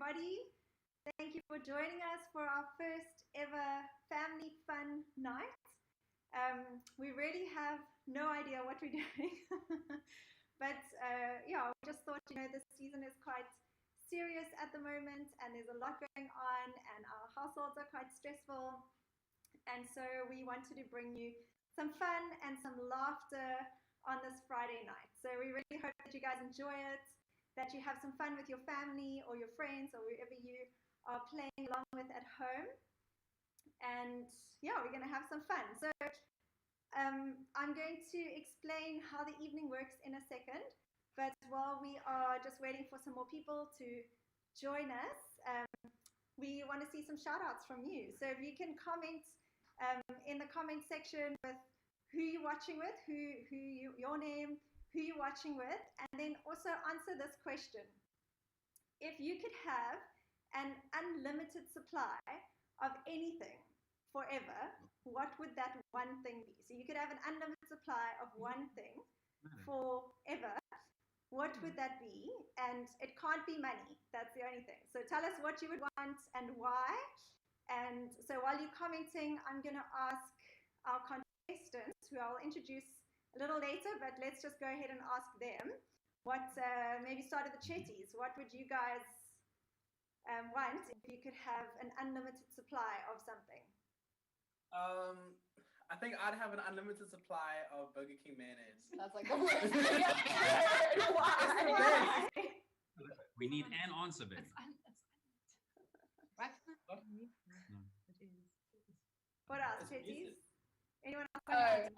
everybody. Thank you for joining us for our first ever family fun night. We really have no idea what we're doing, but yeah, we just thought, this season is quite serious at the moment and there's a lot going on and our households are quite stressful. And so we wanted to bring you some fun and some laughter on this Friday night. So we really hope that you guys enjoy it, that you have some fun with your family or your friends or whoever you are playing along with at home. And yeah, we're going to have some fun. So I'm going to explain how the evening works in a second. But while we are just waiting for some more people to join us, we want to see some shout outs from you. So if you can comment in the comment section with who you're watching with, your name, who you're watching with, and then also answer this question. If you could have an unlimited supply of anything forever, what would that one thing be? So you could have an unlimited supply of one thing forever. What would that be? And it can't be money. That's the only thing. So tell us what you would want and why. And so while you're commenting, I'm going to ask our contestants, who I'll introduce a little later, but let's just go ahead and ask them. What, maybe start at the Chetties. What would you guys want if you could have an unlimited supply of something? I think I'd have an unlimited supply of Burger King mayonnaise. That's like the worst thing Why? We need an answer, babe. What else, Chetties? Anyone else?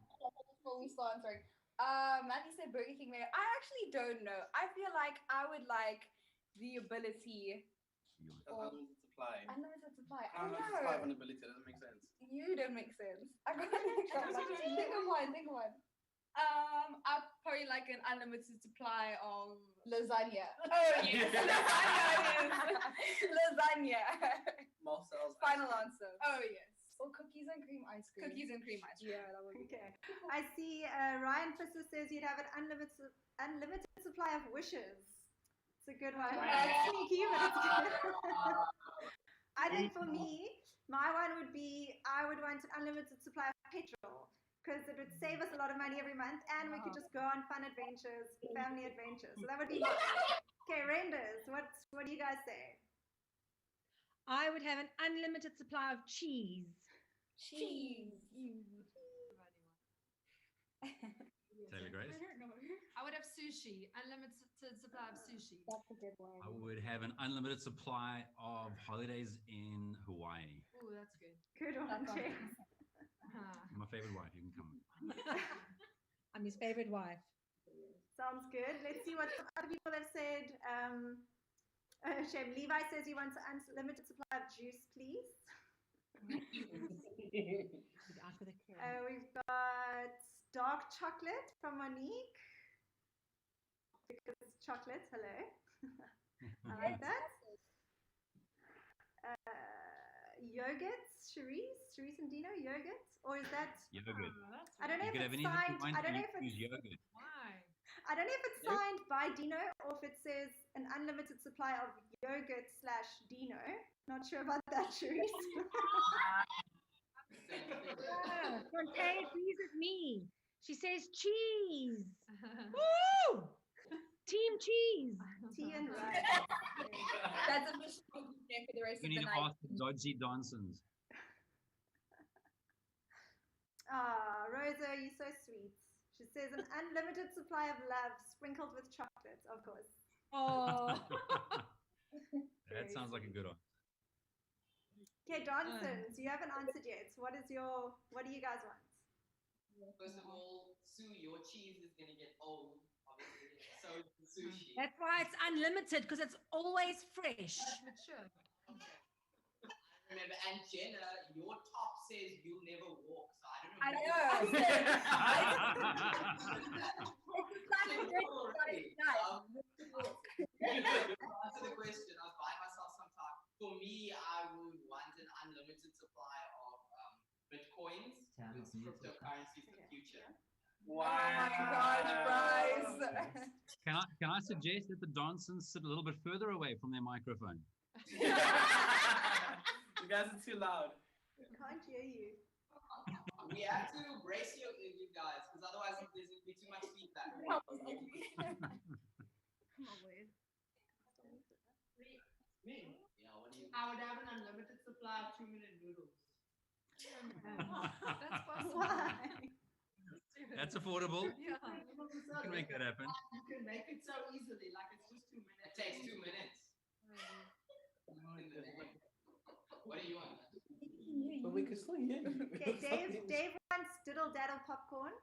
Before we start answering, Matthew said Burger King mayonnaise. I actually don't know. I feel like I would like the ability. Unlimited supply. Unlimited supply. I Unlimited don't supply of know. an ability. That doesn't make sense. You don't make sense. I gotta think of one. Think of one. I'd probably like an unlimited supply of Lasagna. Oh yes, lasagna. Marcel's Final answer. Oh yes. Or cookies and cream ice cream. Cookies and cream ice cream. Yeah, that would be okay. I see Ryan Fisher says you'd have an unlimited supply of wishes. It's a good one. It's sneaky, but it's good. I think for me, my one would be I would want an unlimited supply of petrol because it would save us a lot of money every month and we could just go on fun adventures, family adventures. So that would be okay, Renders, what do you guys say? I would have an unlimited supply of cheese. Cheese. Taylor Grace? I would have sushi, unlimited supply of sushi. That's a good one. I would have an unlimited supply of holidays in Hawaii. Oh, that's good. Good one, James. My favorite wife, you can come. I'm his favorite wife. Sounds good. Let's see what some other people have said. Shem, Levi says he wants an unlimited supply of juice, please. We've got dark chocolate from Monique. Because it's chocolate, hello. I like that. Yogurts, Cherise and Dino, yogurt? Or is that Yogurt. I don't know if it's signed. I don't know if it's yogurt. Why? I don't know if it's signed by Dino or if it says an unlimited supply of yogurt / Dino. Not sure about that, Cherise. Fontaine agrees with me. She says cheese. Woo! Team cheese. Tea and rice. That's officially for the rest You of need the to night. ask the dodgy Donsons. Rosa, you're so sweet. She says an unlimited supply of love sprinkled with chocolate, of course. Oh. That sounds like a good one. Okay, Donsons, you haven't answered yet. What do you guys want? First of all, Sue, your cheese is going to get old, obviously. So is the sushi. That's why it's unlimited, because it's always fresh. Mature. Okay. I remember, and Jenna, your top says you'll never walk, so I don't know. Answer the question. I was buying myself some time. For me, I would want an unlimited supply of Bitcoins, with cryptocurrencies for the future. Wow. Oh my gosh, Bryce. Can I suggest that the Donsons sit a little bit further away from their microphone? You guys are too loud. Can't hear you. We have to brace you guys, because otherwise there's going to be too much feedback. Me? Yeah, what do you? I would have an unlimited supply of 2-minute noodles. That's possible. Why? That's affordable. Yeah. You can make that happen. You can make it so easily, like it's just 2 minutes. It takes 2 minutes. What do you want? But we can still hear you. Okay, Dave wants diddle daddle popcorn.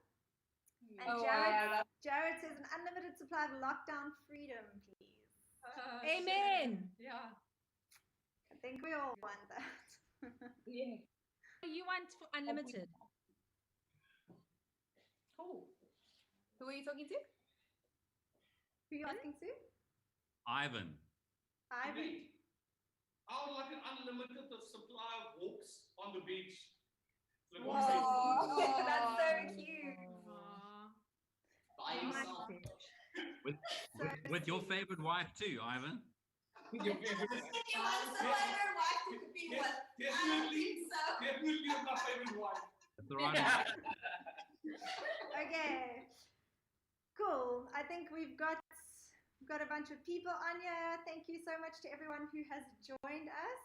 And Oh, Jared, wow. Jared says an unlimited supply of lockdown freedom, please. Amen. Yeah. I think we all want that. Yeah. You want for unlimited? Cool. Who are you talking to? Who are you asking to? Ivan. Ivan. I would like an unlimited supply of walks on the beach. Like Whoa. we say, That's so cute. By yourself. With your favorite wife too, Ivan. your favorite. Definitely my favorite one. That's the right one. Okay. Cool. I think we've got a bunch of people on here. Thank you so much to everyone who has joined us.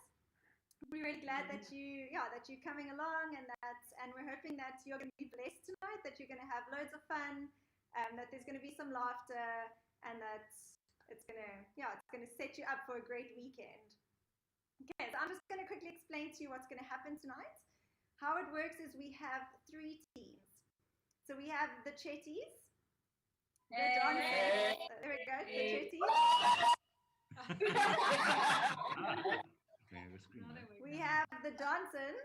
We're really glad that you're coming along, and we're hoping that you're going to be blessed tonight, that you're going to have loads of fun, that there's going to be some laughter, and that it's going to set you up for a great weekend. Okay, so I'm just going to quickly explain to you what's going to happen tonight. How it works is we have 3 teams. So we have the Chetties, the dancers. There we go, the Chetties. We have the dancers.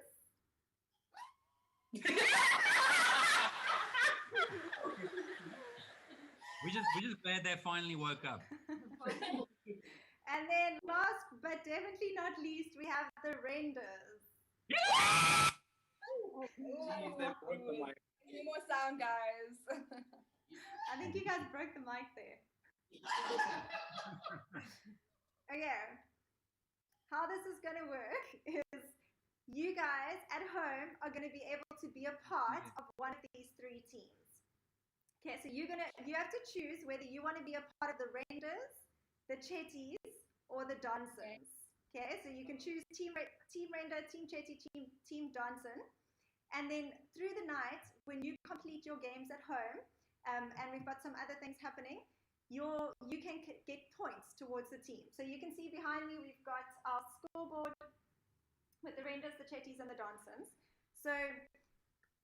We just glad they finally woke up. And then last but definitely not least, we have the renders. Jeez, they broke the mic. Any more sound, guys? I think you guys broke the mic there. Okay. How this is going to work is you guys at home are going to be able to be a part of one of these 3 teams. Okay, so you have to choose whether you want to be a part of the renders, the Chetties, or the dancers. Okay, so you can choose team render, team Chetty, team dancer. And then through the night, when you complete your games at home, and we've got some other things happening, you can get points towards the team. So you can see behind me, we've got our scoreboard with the renders, the Chetties, and the dancers. So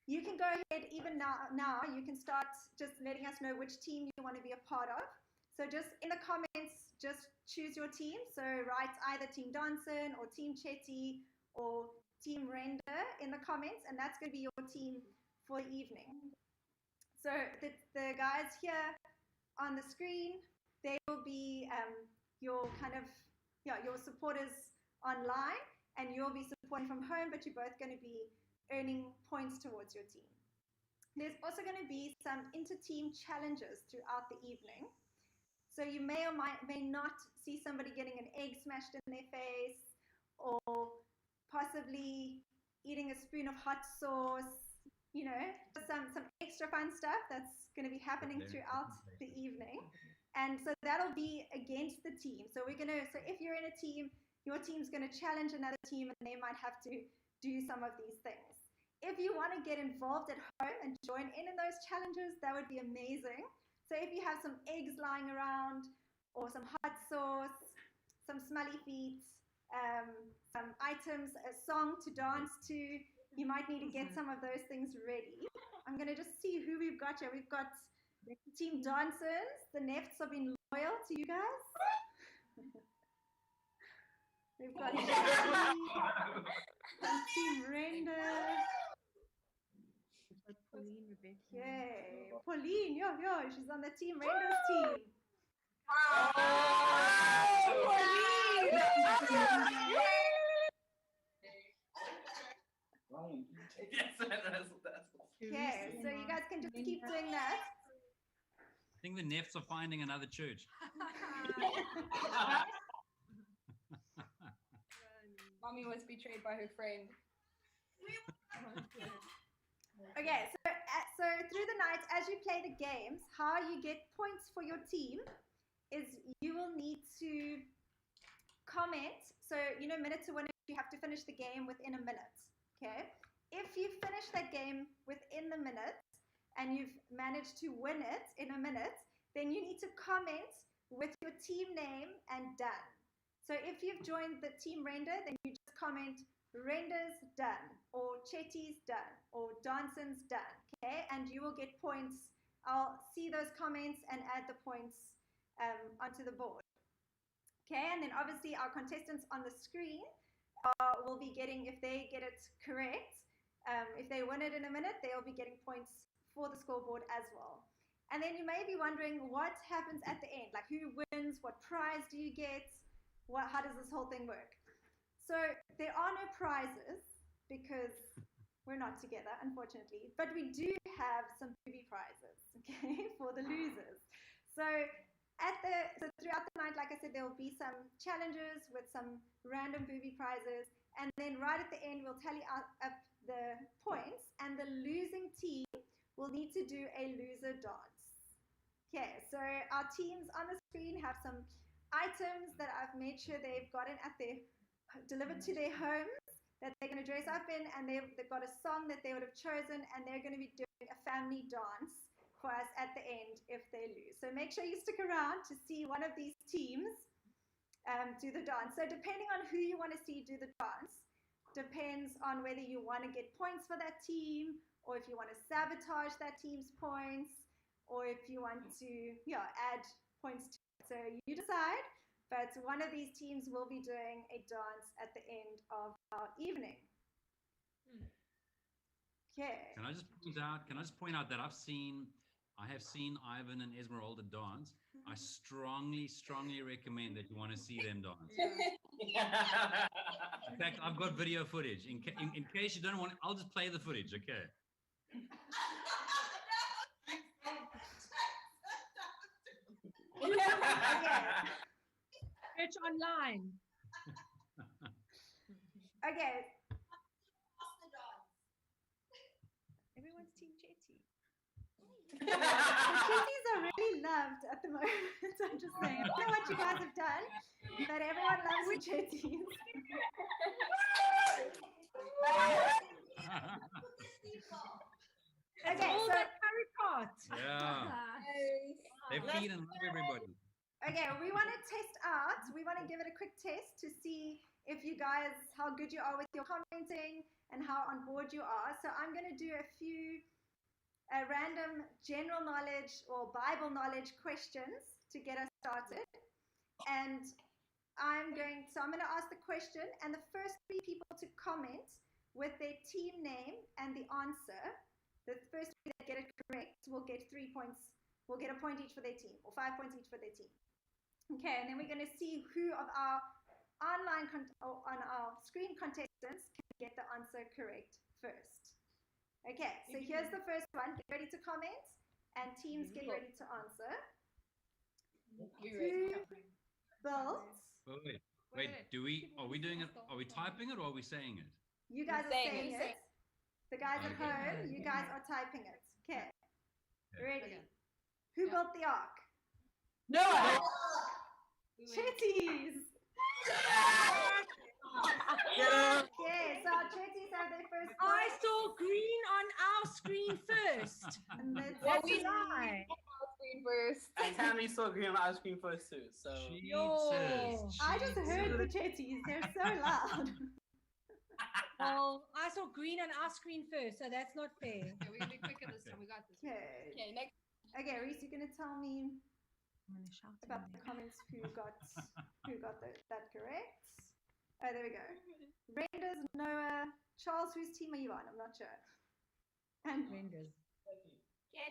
you can go ahead even now, you can start just letting us know which team you want to be a part of. So just in the comments, just choose your team. So write either Team Danson or Team Chetty or Team Render in the comments, and that's going to be your team for the evening. So the guys here on the screen, they will be your supporters online, and you'll be supporting from home, but you're both going to be earning points towards your team. There's also going to be some inter-team challenges throughout the evening. So you may or may not see somebody getting an egg smashed in their face, or possibly eating a spoon of hot sauce, some extra fun stuff that's going to be happening throughout the evening. And so that'll be against the team. So so if you're in a team, your team's going to challenge another team, and they might have to do some of these things. If you want to get involved at home and join in those challenges, that would be amazing. So if you have some eggs lying around, or some hot sauce, some smelly feet, some items, a song to dance to, you might need to get some of those things ready. I'm going to just see who we've got here. We've got Team Dancers. The Nefts have been loyal to you guys. We've got Team Render. Pauline, Rebecca. Yay. Pauline, she's on the Team Renders team. Yes, that's Okay, so you guys can just keep doing that. I think the Nefts are finding another church. Mommy was betrayed by her friend. Okay, so through the night, as you play the games, how you get points for your team is you will need to comment. So, minute to win it, you have to finish the game within a minute. Okay? If you finish that game within the minute and you've managed to win it in a minute, then you need to comment with your team name and done. So if you've joined the team render, then you just comment renders done, or Chetty's done, or Danson's done, okay? And you will get points. I'll see those comments and add the points onto the board. Okay, and then obviously our contestants on the screen will be getting, if they get it correct, if they win it in a minute, they'll be getting points for the scoreboard as well. And then you may be wondering what happens at the end, like who wins, what prize do you get, how does this whole thing work? So there are no prizes because we're not together, unfortunately, but we do have some booby prizes, okay, for the losers. So throughout the night, like I said, there will be some challenges with some random booby prizes, and then right at the end, we'll tally up the points, and the losing team will need to do a loser dance. Okay, so our teams on the screen have some items that I've made sure they've gotten delivered to their homes that they're going to dress up in, and they've got a song that they would have chosen, and they're going to be doing a family dance for us at the end if they lose. So make sure you stick around to see one of these teams do the dance. So depending on who you want to see do the dance, depends on whether you want to get points for that team, or if you want to sabotage that team's points, or if you want to add points to it. So you decide, but one of these teams will be doing a dance at the end of our evening. Okay. Can I just point out that I have seen Ivan and Esmeralda dance. I strongly recommend that you want to see them dance. In fact, I've got video footage. In case you don't want, I'll just play the footage, okay? Search online. Okay. Everyone's Team Chetty. The Chetties are really loved at the moment. I'm just saying. I don't know what you guys have done, but everyone loves the Chetties. Okay, All so that curry pot. Yeah. They feed and love everybody. okay, we want to test out. We want to give it a quick test to see if you guys, how good you are with your commenting and how on board you are. So I'm going to do a few random general knowledge or Bible knowledge questions to get us started. And I'm going to ask the question, and the first 3 people to comment with their team name and the answer, the first 3 that get it correct will get 3 points. We'll get a point each for their team, or 5 points each for their team. Okay, and then we're going to see who of our on our screen contestants can get the answer correct first. Okay, so here's the first one. Get ready to comment, and teams get ready to answer. Who built? Wait. Are we doing it? Are we typing it or are we saying it? You guys are saying it. The guys at home, you guys are typing it. Okay. Ready? Who built the ark? No! Chetties! Yeah. Okay, so our Chetties have their first point. I saw green on our screen first. And that's That's a lie. Screen first. And Tammy saw green on ice cream first too. So Cheaters. I just heard the Chetties. They're so loud. Well, I saw green on our screen first, so that's not fair. Okay, we're gonna be quicker this time. We got this. Okay. Okay, next. Okay, Reese, you're gonna tell me I'm gonna shout about the comments who got that correct. Oh, there we go. Renders, Noah, Charles, whose team are you on? I'm not sure. And Renders.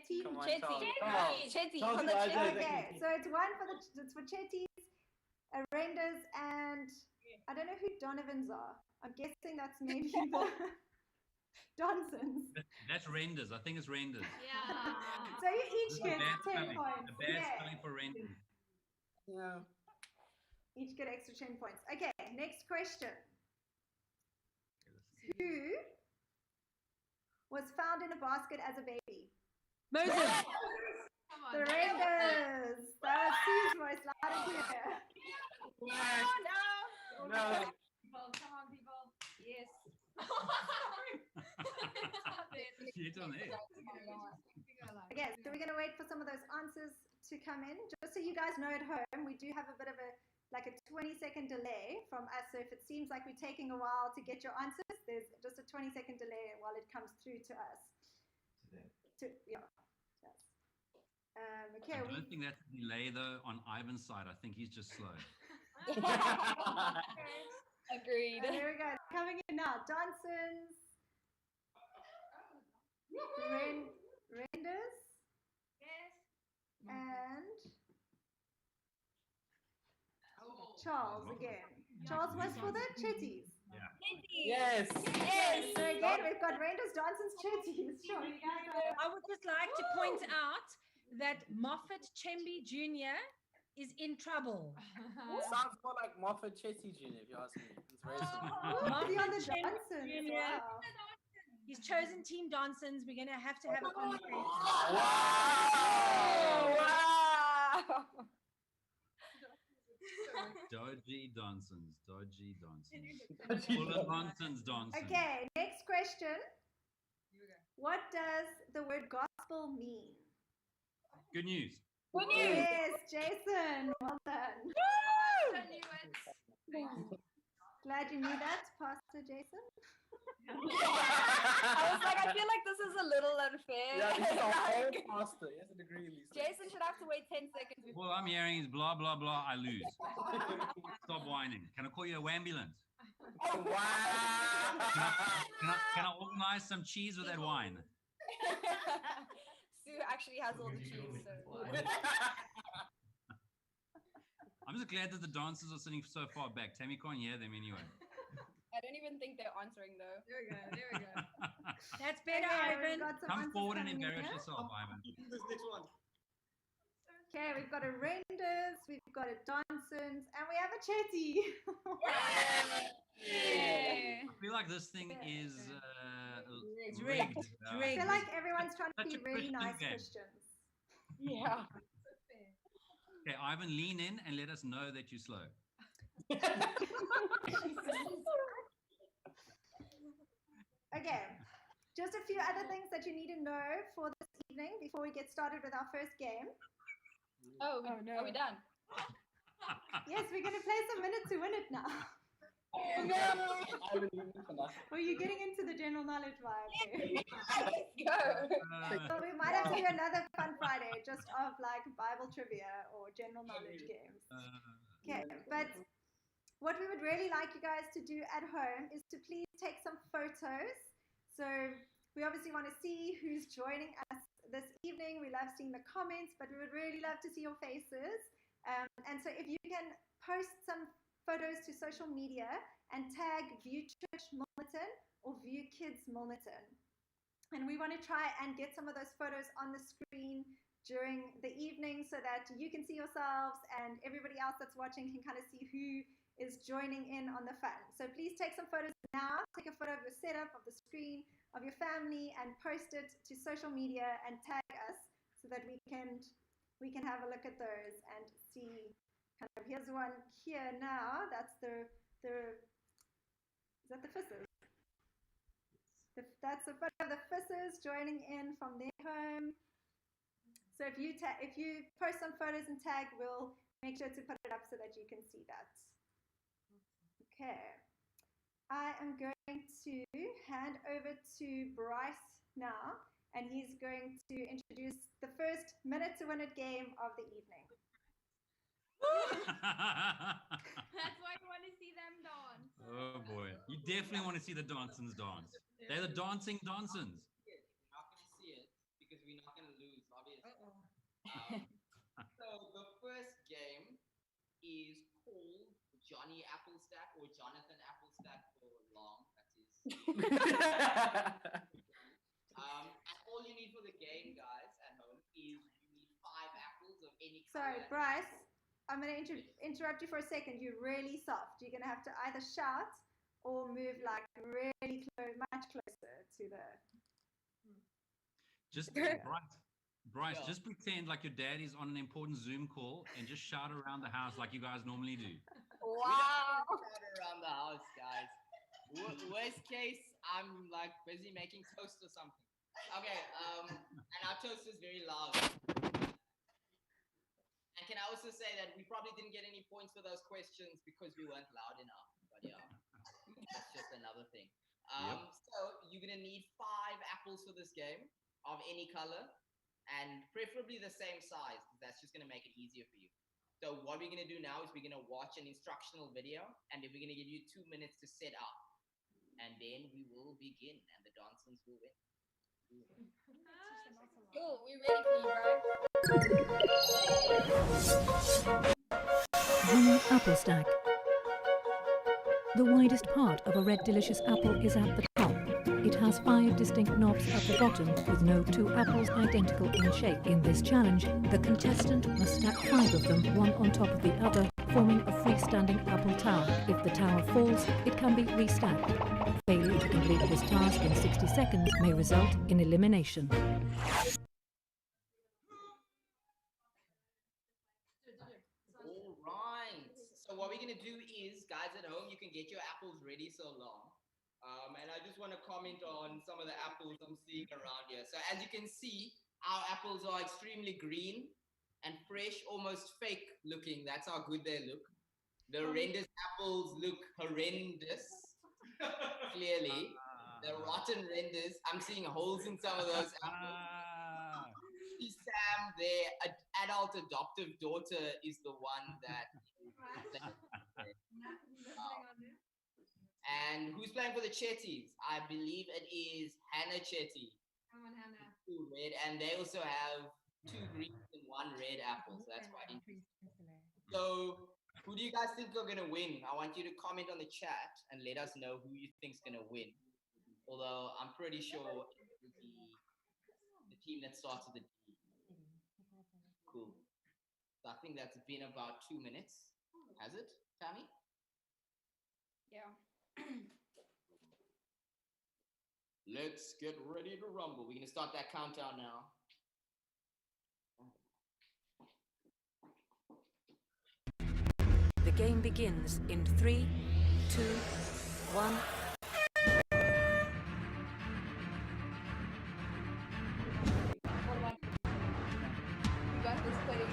Team Come on, Chetty. Charles. Come on. Chetty. Charles, For the you guys Chetty. are- okay, so it's for Chetties, Renders, and I don't know who Donovans are. I'm guessing that's maybe the Donsons. That's renders. I think it's renders. Yeah. So you each This is get a bad 10 spelling. points. A bad Yeah. spelling for renders. Yeah. Each get extra 10 points. Okay, next question. Who was found in a basket as a baby? Moses. Come on. The Raiders. That was Sue's voice, loud and clear. No. People, come on, people. Yes. Get on there. Okay, so we're going to wait for some of those answers to come in. Just so you guys know at home, we do have a bit of a 20-second delay from us. So if it seems like we're taking a while to get your answers, there's just a 20-second delay while it comes through to us. Yeah. Yes. Okay. I don't think that's a delay though on Ivan's side. I think he's just slow. Agreed. Here we go. Coming in now. Johnson's. Renders. Yes. And Charles again. Charles was for the Chitties. Yes. So again, we've got Renders, Johnson's, Chitties. Sure, you guys are... I would just like to point out that Moffat Chemby Jr. is in trouble. Sounds more like Moffat Chetty Jr. if you ask me. It's very simple. Ooh, on the Chemby Johnsons. Jr. Wow. He's chosen Team Donsons. We're going to have a conversation. Wow. Dodgy Donsons. Dodgy Donsons. Full of nonsense Donsons. Okay, next question. What does the word gospel mean? Good news. Good news. Yes, Jason. Well done. I knew it. Glad you knew that, Pastor Jason. I was like, I feel like this is a little unfair. Yeah, he's a whole Like, pastor. He has a degree at least. Jason should have to wait 10 seconds. All I'm hearing is blah, blah, blah. I lose. Stop whining. Can I call you a ambulance? Oh, wow. Can I organize some cheese with that wine? Sue actually has all the cheese, so. I'm just glad that the dancers are sitting so far back. Tammy can't hear them anyway. I don't even think they're answering though. There we go. There we go. That's better, Okay, we've Ivan. got some Come answers forward and coming in embarrass here. yourself, Ivan. This next one. Okay, we've got a Renders, we've got a Johnsons, and we have a Chetty. Yeah. I feel like this thing is It's rigged. rigged. It's I rigged. feel like everyone's trying to Such be a really Christian nice game. Christians. Yeah. Okay, Ivan, lean in and let us know that you're slow. Okay, just a few other things that you need to know for this evening before we get started with our first game. Oh, no. Are we done? Yes, we're going to play some Minute to Win It now. Or you're getting into the general knowledge vibe. Let's go. So we might have to do another fun Friday just of like Bible trivia or general knowledge games. Okay, but what we would really like you guys to do at home is to please take some photos. So we obviously want to see who's joining us this evening. We love seeing the comments, but we would really love to see your faces. And so if you can post some photos to social media and tag View Church Milnerton or View Kids Milnerton. And we want to try and get some of those photos on the screen during the evening so that you can see yourselves and everybody else that's watching can kind of see who is joining in on the fun. So please take some photos now. Take a photo of your setup, of the screen, of your family, and post it to social media and tag us so that we can have a look at those and see. Kind of, here's one here now. That's is that the Fisses? That's a photo of the Fisses joining in from their home. So if you post some photos and tag, we'll make sure to put it up so that you can see that. Okay. I am going to hand over to Bryce now, and he's going to introduce the first Minute to Win It game of the evening. That's why you want to see them dance. Oh boy. You definitely want to see the Donsons dance. They're the dancing Donsons. You're not going to see it because we're not going to lose, obviously. So the first game is called Johnny Applestack or Jonathan Applestack for long. That is. And all you need for the game, guys, at home is you need 5 apples of any Sorry, color. Bryce, I'm going to interrupt you for a second. You're really soft. You're going to have to either shout or move like really close, much closer to the. Just Bryce, Sure. just pretend like your dad is on an important Zoom call and just shout around the house like you guys normally do. Wow. We don't shout around the house, guys. Worst case, I'm like busy making toast or something. Okay, and our toast is very loud. And can I also say that we probably didn't get any points for those questions because we weren't loud enough. But yeah, that's just another thing. So you're gonna need 5 apples for this game of any color, and preferably the same size, because that's just gonna make it easier for you. So what we're gonna do now is we're gonna watch an instructional video, and then we're gonna give you 2 minutes to set up, and then we will begin, and the dancers will win. Cool, we're ready for you, bro. Johnny Apple Stack. The widest part of a red delicious apple is at the top. It has 5 distinct knobs at the bottom with no 2 apples identical in shape. In this challenge, the contestant must stack 5 of them, one on top of the other, forming a freestanding apple tower. If the tower falls, it can be restacked. Failure to complete this task in 60 seconds may result in elimination. All right. So what we're gonna do is, guys at home, you can get your apples ready so long. And I just want to comment on some of the apples I'm seeing around here. So as you can see, our apples are extremely green and fresh, almost fake looking. That's how good they look. The horrendous apples look horrendous, clearly. The rotten renders, I'm seeing holes in some of those apples. Sam, their adult adoptive daughter, is the one that. And who's playing for the Chetties? I believe it is Hannah Chetty. Come on, Hannah. 2 red, and they also have 2 green and 1 red apple. So that's quite interesting. So, who do you guys think are gonna win? I want you to comment on the chat and let us know who you think's gonna win. Although I'm pretty sure it will be the team that starts with the D. Cool. So I think that's been about 2 minutes. Has it, Tammy? Yeah. Let's get ready to rumble. We're gonna start that countdown now. The game begins in 3, 2, 1. You got this pudding.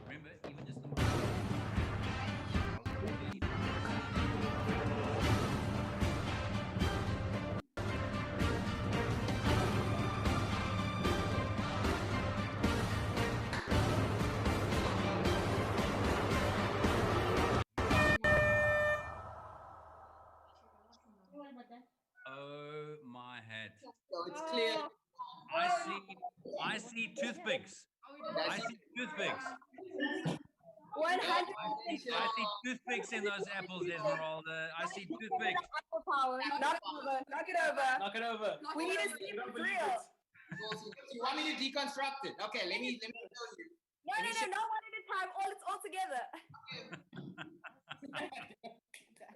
Remember, even just the Oh my hat. So it's clear. I see toothpicks. I see toothpicks. 100 I see toothpicks in those apples, Esmeralda. I see toothpicks. apple power. Knock it over. Knock it over. Knock it over. We need to see if it's real. You want me to deconstruct it? Okay, let me show you. No, not one at a time. All together.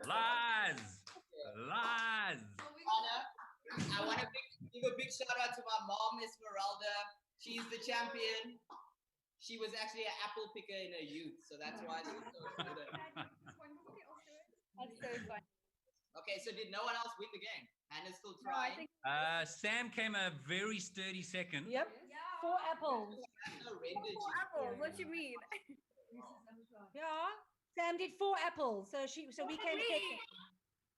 Lies. Lies. Anna, I want to give a big shout out to my mom, Esmeralda. She's the champion. She was actually an apple picker in her youth, so that's why she's so good at it. That's so fun. Okay, so did no one else win the game? Hannah's still trying. Sam came a very sturdy second. Yep. 4 apples. That's horrendous. 4 apples. What you mean? Yeah. Sam did 4 apples, so we came second.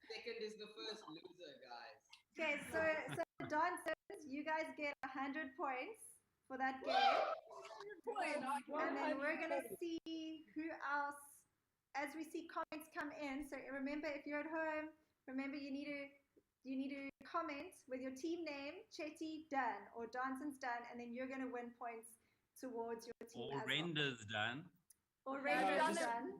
Second is the first loser, guys. Okay, so dancers, you guys get 100 points for that game. And then we're gonna see who else as we see comments come in, so remember, if you're at home, remember you need to comment with your team name, Chetty done or Danson's done, and then you're going to win points towards your team. Or renders done. Or renders done.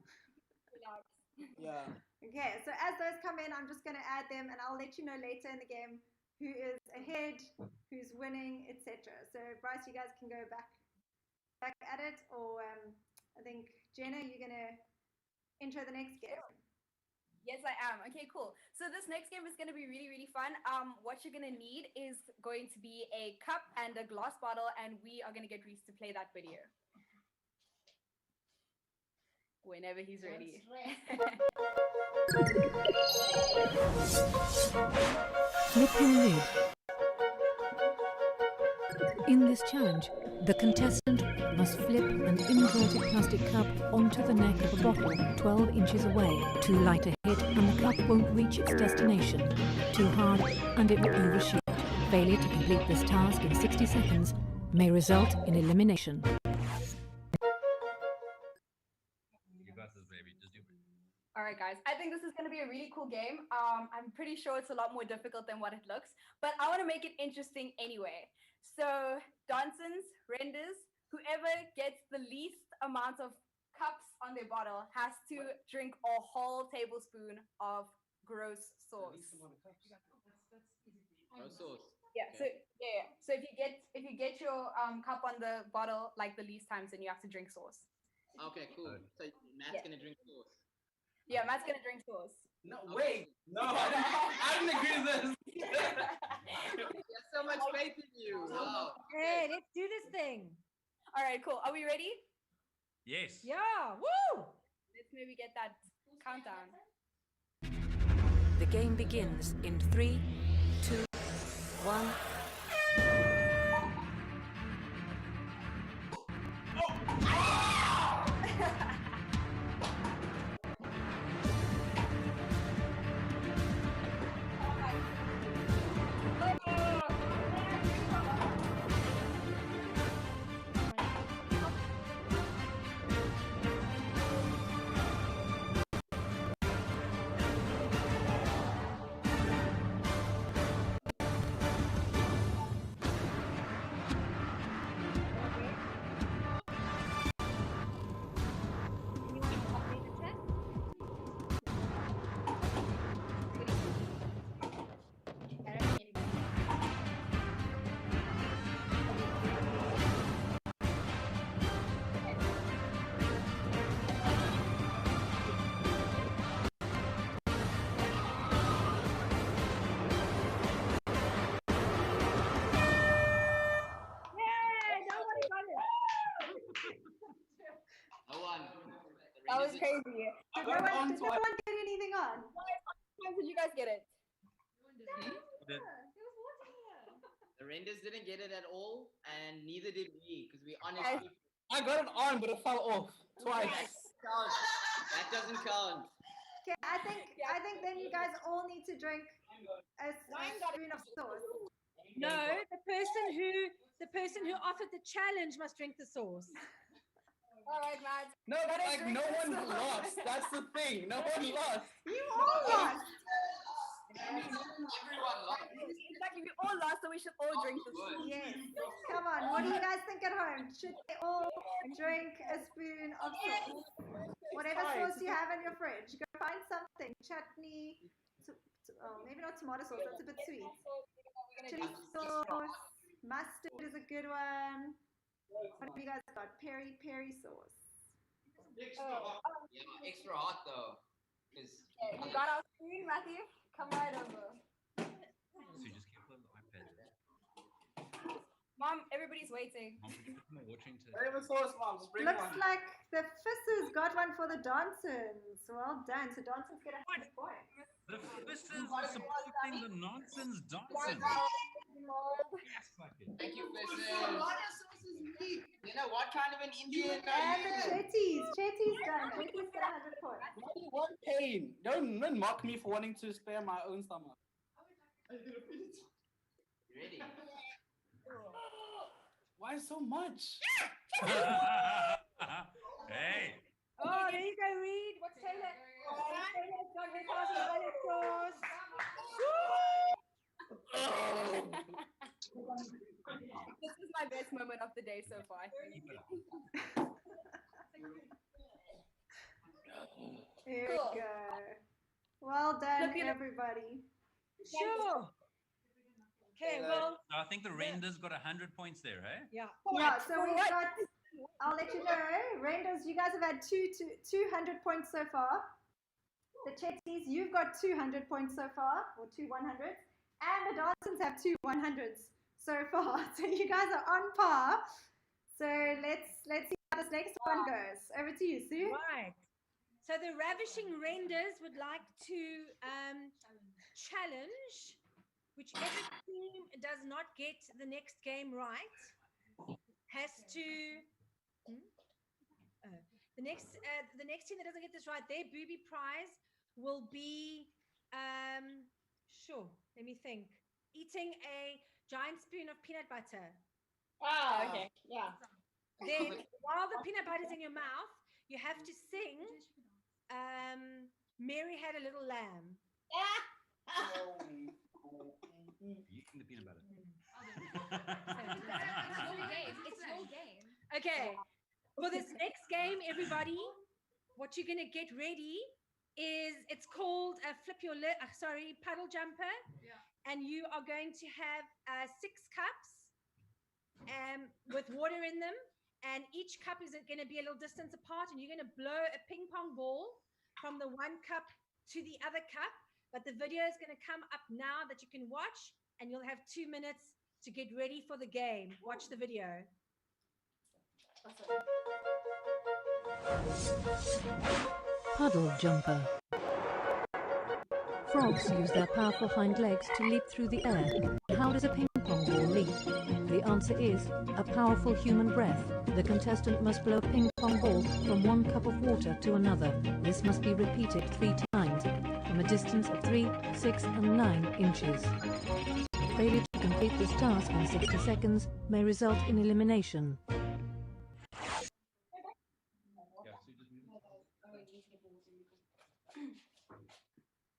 Yeah. Okay, so as those come in, I'm just going to add them, and I'll let you know later in the game who is ahead, who's winning, etc. So Bryce, you guys can go back at it, or I think Jenna, you're going to intro the next game. Yes, I am. Okay, cool. So this next game is going to be really, really fun. What you're going to need is going to be a cup and a glass bottle, and we are going to get Reese to play that video. Whenever he's ready. Flip your lid. In this challenge, the contestant must flip an inverted plastic cup onto the neck of a bottle 12 inches away. Too light a hit and the cup won't reach its destination. Too hard and it will overshoot. Failure to complete this task in 60 seconds may result in elimination. All right, guys. I think this is going to be a really cool game. I'm pretty sure it's a lot more difficult than what it looks, but I want to make it interesting anyway. So, Dansons, renders, whoever gets the least amount of cups on their bottle has to drink a whole tablespoon of gross sauce. Gross sauce. Yeah. Okay. So if you get your cup on the bottle like the least times, then you have to drink sauce. Okay, cool. So Matt's gonna drink sauce. Yeah, Matt's gonna drink sauce. No, wait. No, I didn't agree with this. There's so much faith in you. Wow. Hey, let's do this thing. All right, cool. Are we ready? Yes. Yeah. Woo! Let's maybe get that countdown. The game begins in 3, 2, 1. No one. That was crazy. Did no one get anything on? How did you guys get it? The renders didn't get it at all, and neither did we, because we honestly. I got it on, but it fell off twice. That doesn't count. Okay, I think then you guys all need to drink a spoon of sauce. No, the person who offered the challenge must drink the sauce. All right, Matt. No, but like no one lost. That's the thing. No one lost. You all lost. Everyone lost. Exactly, we all lost, so we should all drink the sauce. Yes. Come on. What do you guys think at home? Should they all drink a spoon of sauce? Whatever sauce you have in your fridge. Go find something. Chutney. Maybe not tomato sauce. That's a bit sweet. Chili sauce. Mustard is a good one. What have you guys got? Peri sauce. Extra hot. Yeah, extra hot though. Because You got our screen, Matthew? Come right over. So you just keep on the iPad. Mom, everybody's waiting. Mom, could you put more watching to Whatever sauce, mom. Just bring Looks one. like the Fisses got one for the Dansons. Well done. So Dansons get a point. the Fisses are supporting the nonsense dancing. Yes, fuck it. thank you, Fishes. You know what kind of an Indian are And the you? Chetty's done. Chetty's got 100 points. What pain? Don't mock me for wanting to spare my own stomach. Ready? Why so much? Hey. Oh, there you go, Reed. What's taking This is my best moment of the day so far. There Cool. we go. Well done, Look at it. everybody. Sure. Okay, well, So I think the renders got 100 points there, eh? yeah. Yeah, so we've got, I'll let you know, Renders, you guys have had 200 points so far. The Chetties, you've got 200 points so far, or 2 100s. And the Dancers have 2 100s so far. So you guys are on par. So let's see how this next one goes. Over to you, Sue. Right. So the Ravishing Renders would like to challenge whichever team does not get the next game right has to the next team that doesn't get this right, their booby prize will be let me think, eating a giant spoon of peanut butter. Oh, okay. Yeah. Then while the peanut butter is in your mouth, you have to sing Mary Had a Little Lamb. Eating the peanut butter. It's your game. Okay, for this next game, everybody, what you're gonna get ready is, it's called puddle jumper. Yeah. And you are going to have 6 cups with water in them, and each cup is going to be a little distance apart, and you're going to blow a ping pong ball from the one cup to the other cup. But the video is going to come up now that you can watch, and you'll have 2 minutes to get ready for the game. Watch the video. Puddle jumper. Frogs use their powerful hind legs to leap through the air. How does a ping pong ball leap? The answer is a powerful human breath. The contestant must blow a ping pong ball from one cup of water to another. This must be repeated 3 times from a distance of 3, 6 and 9 inches. Failure to complete this task in 60 seconds may result in elimination.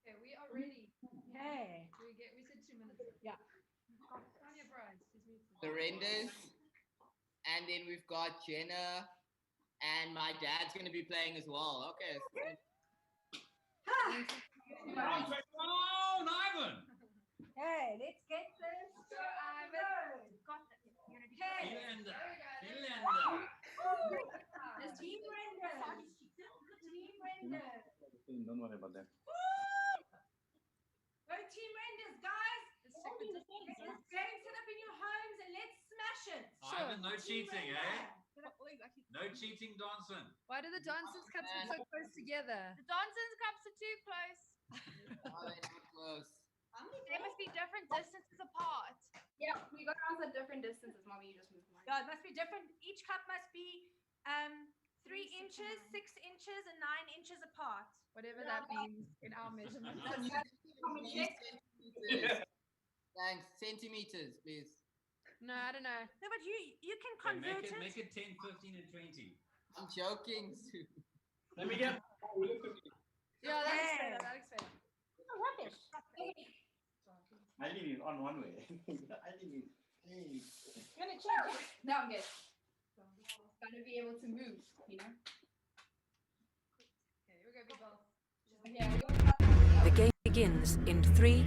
Okay, we are ready. Hey. We said 2 minutes. Yeah. Tanya Brides. The Renders. And then we've got Jenna. And my dad's going to be playing as well. Okay. Oh, Ivan! Hey, let's get this. Got this. You're gonna do Philander. Team Render. Team Render. Don't worry about that. Go Team Renders, guys. Get this game set up in your homes and let's smash it. Ivan, no cheating, eh? Well, exactly. No cheating, Dancing. Why do the dancers cups get so close together? The dancers cups are too close. Oh, they're not close. They must be different distances apart. Yeah, you got ours at different distances, Mommy. You just moved mine. Yeah, it must be different. Each cup must be 3 inches, 6 inches, and 9 inches apart. Whatever that means in our measurements. Centimeters. Thanks. Centimeters, please. No, I don't know. No, but you can Okay, convert make it 10, 15, and 20. I'm joking, Sue. Let me get. Yeah, that looks better. That looks better. Rubbish. I think it's on one way. I think it's. I'm gonna change it. No, I'm good. Gotta be able to move, you know? Okay, we're gonna be both. Okay, we're going The game begins in 3,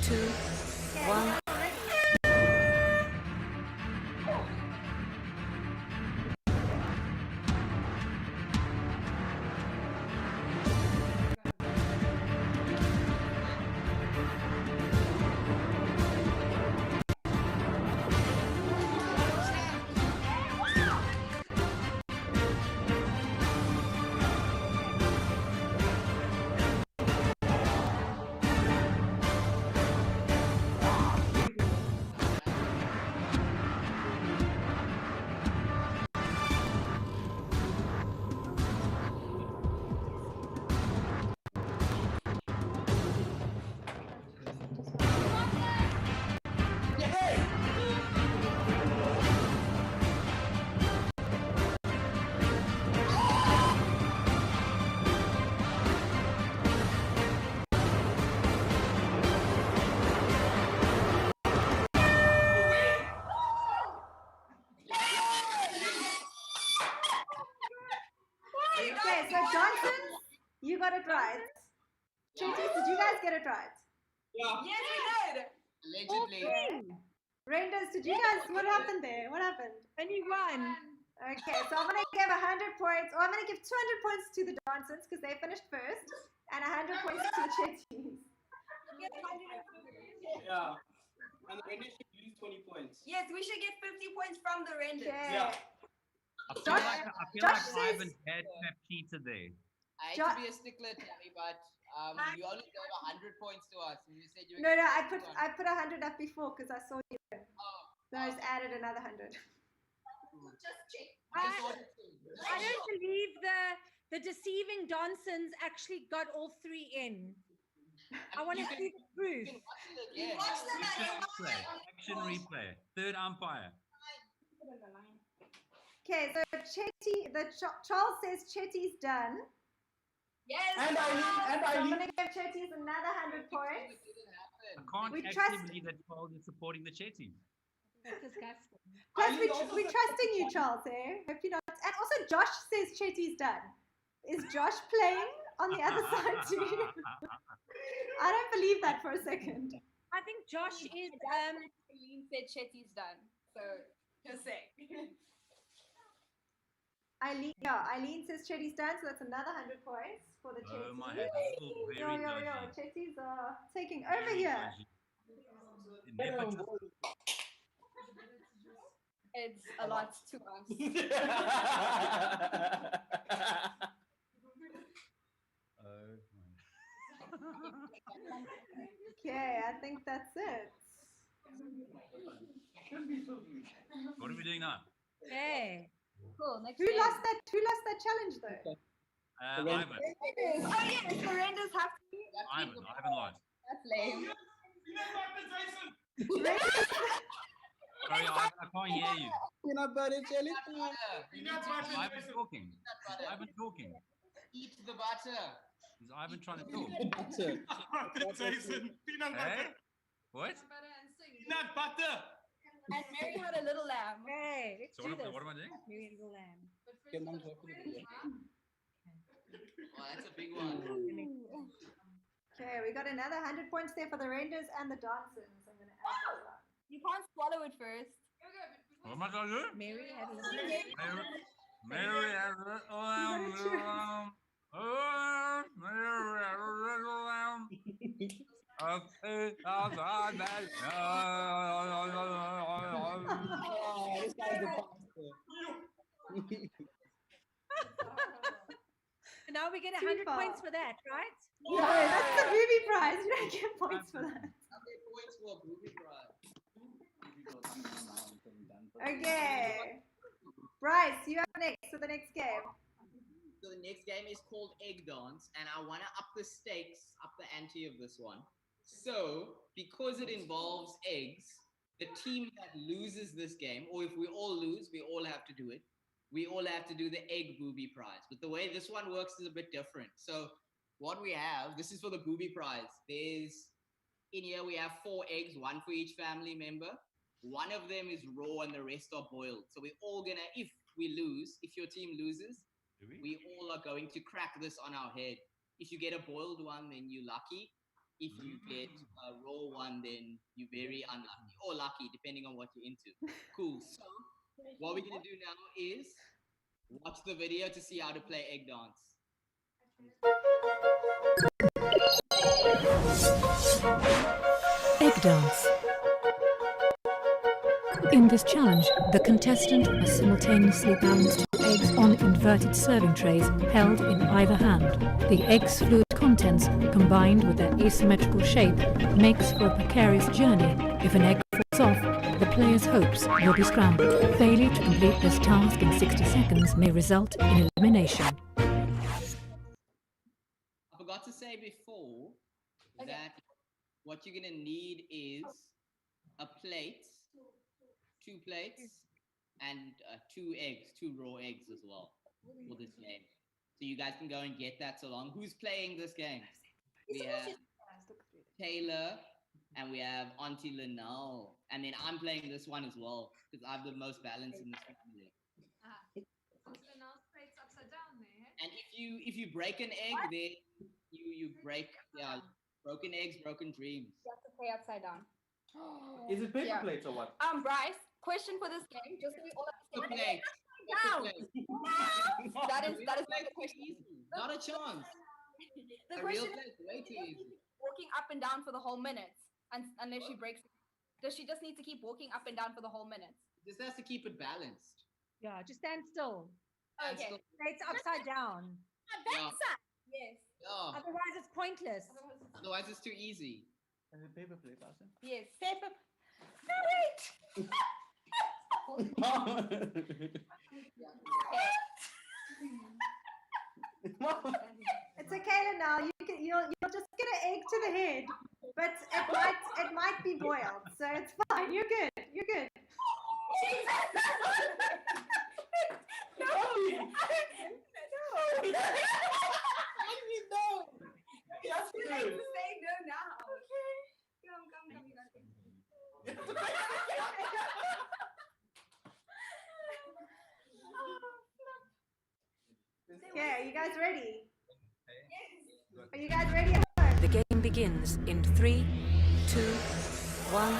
2, 1. Okay, so Johnson, you got it right. Chetis, did you guys get it right? Yeah. Yes, we did. Allegedly. Okay. Renders, did you guys, what happened there? What happened? Only one. Okay, so I'm going to give 100 points, or I'm going to give 200 points to the Johnsons because they finished first, and 100 points to the Chetis. Yeah. And the Rangers should lose 20 points. Yes, we should get 50 points from the Renders. Okay. Yeah. I feel Josh- like, Josh says- Ivan had to have cheated there. I hate Jo- to be a stickle, Tammy, but you only gave 100 points to us, and you said you were No, giving I 51. put 100 up before because I saw you. Oh, So I just added another 100. Just check. just wanted to- I don't believe the deceiving Donsons actually got all three in. I want to see the proof. You can watch it again. Watch the Action replay. Third umpire. Okay, so Charles says Chetty's done. Yes. And So I'm Eileen. going to give Chetty's another 100 points. It didn't I happen. can't We actually trust- believe that Charles is supporting the Chetis. That's disgusting. Plus, Eileen also we're said- trusting you, Charles, eh? Hope you're not. And also, Josh says Chetty's done. Is Josh playing on the other side too? I don't believe that for a second. I think Josh is Eileen said Chetty's done. So just say. Eileen says Chetty's done, so that's another 100 points for the Chetties. Oh my head, that's still very dodgy. Chetties are taking over Very here. dodgy. Nepotism. It's a lot to us. Oh Okay, I think that's it. What are we doing now? Hey. Cool. Next Who game. lost that challenge though? Ivan. Oh yes, the Renders have to. Ivan lost. That's lame. Sorry, Ivan, I can't hear you. Peanut butter jelly. Peanut butter, Ivan's Jason. talking. butter. Ivan talking. Eat the butter. Is Ivan trying to talk? Butter. Butter, Jason. Peanut butter. Hey? What? Peanut butter. And Mary had a little lamb. Hey, let's So do what this. am I doing? Mary and little lamb. Get Mom's welcome to the- Oh, that's a big one. Okay, we got another 100 points there for the Rangers and the Dancers. I'm gonna add those up. You can't swallow it first. What am I going to do? Mary had a little lamb. Mary has a little lamb. Oh, Mary has a little lamb. A pig outside that. Oh, this guy's the pastor. Now we get Too 100 far. points for that, right? No, that's the booby prize. You don't get points for that. How many points for a booby prize? Okay. Bryce, you up next for the next game. So the next game is called Egg Dance, and I want to up the stakes, up the ante of this one. So, because it involves eggs, the team that loses this game, or if we all lose, we all have to do it. We all have to do the egg booby prize. But the way this one works is a bit different. So, what we have, this is for the booby prize. In here, we have 4 eggs, one for each family member. One of them is raw and the rest are boiled. So we're all gonna, if we lose, if your team loses, Do we? we all are going to crack this on our head. If you get a boiled one, then you're lucky. If you get a raw one, then you're very unlucky or lucky, depending on what you're into. Cool. So what we're gonna do now is watch the video to see how to play egg dance. Egg dance. In this challenge, the contestant must simultaneously balance 2 eggs on inverted serving trays held in either hand. The egg's fluid contents, combined with their asymmetrical shape, makes for a precarious journey. If an egg falls off, the player's hopes will be scrambled. Failure to complete this task in 60 seconds may result in elimination. I forgot to say before that what you're gonna need is a plate, 2 plates, and 2 eggs, 2 raw eggs as well for this game. So you guys can go and get that along. Who's playing this game? We have Taylor and we have Auntie Linnell. And then I'm playing this one as well because I have the most balance in this family. Upside down there. And if you break an egg, then you break broken eggs, broken dreams. You have to play upside down. Is it paper Yeah. plates or what? Bryce, question for this game, just so we all The understand. plate. Down. That is Real the plate too question. easy. Not a chance. The A real question plate way too easy. walking up and down for the whole minute, unless she breaks. Does she just need to keep walking up and down for the whole minute? Just has to keep it balanced. Yeah, just stand still. And Okay. still- It's upside down. Yeah. Yes. Yeah. Otherwise, it's pointless. Otherwise, it's too easy. Is it paper plate, Austin? Yes. Paper. No, wait. It's okay, now. You'll just get an egg to the head, but it might be boiled, so it's fine. You're good. You're good. No. Yes, You have to say no now. Okay. Come. Okay, are you guys ready? Yes. Are you guys ready at home? The game begins in 3, 2, 1.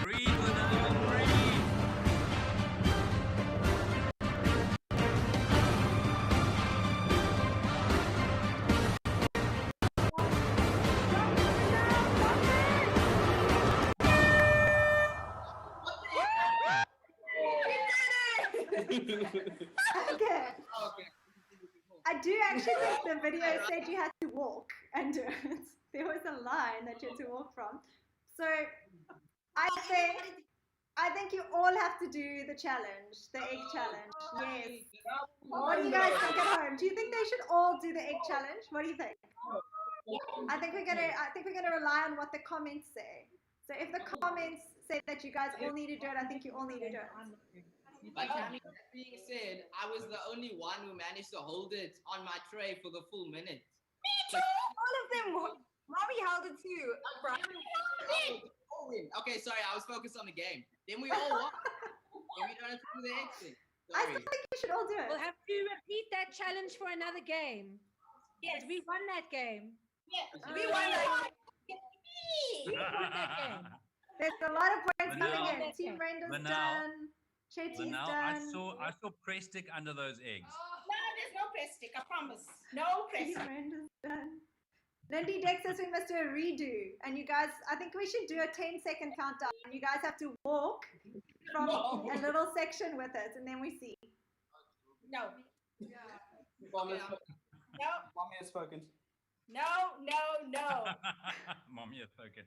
Breathe, Vanilla, breathe. Okay. Okay. I do actually think the video said you had to walk and do it. There was a line that you had to walk from. So I think you all have to do the challenge, the egg challenge. Yes. What do you guys think at home? Do you think they should all do the egg challenge? What do you think? I think we're gonna rely on what the comments say. So if the comments say that you guys all need to do it, I think you all need to do it. But that being said, I was the only one who managed to hold it on my tray for the full minute. All of them. Mommy held it too. All win. Okay, sorry, I was focused on the game. Then we all won. Then we don't have to do the egg thing. I Sorry. still think you should all do it. We'll have to repeat that challenge for another game. Yes. We won that game. We won that. We won that game. There's a lot of points Manal. coming in. Team Brenda's Manal. done. Chetty's Now done. I saw press stick under those eggs. No, there's no press stick. I promise. No press Team stick. Brenda's done. Lindy Dex says we must do a redo. And you guys, I think we should do a 10-second countdown. You guys have to walk from a little section with it, and then we see. No. Mommy No. has spoken. No. Mommy has spoken.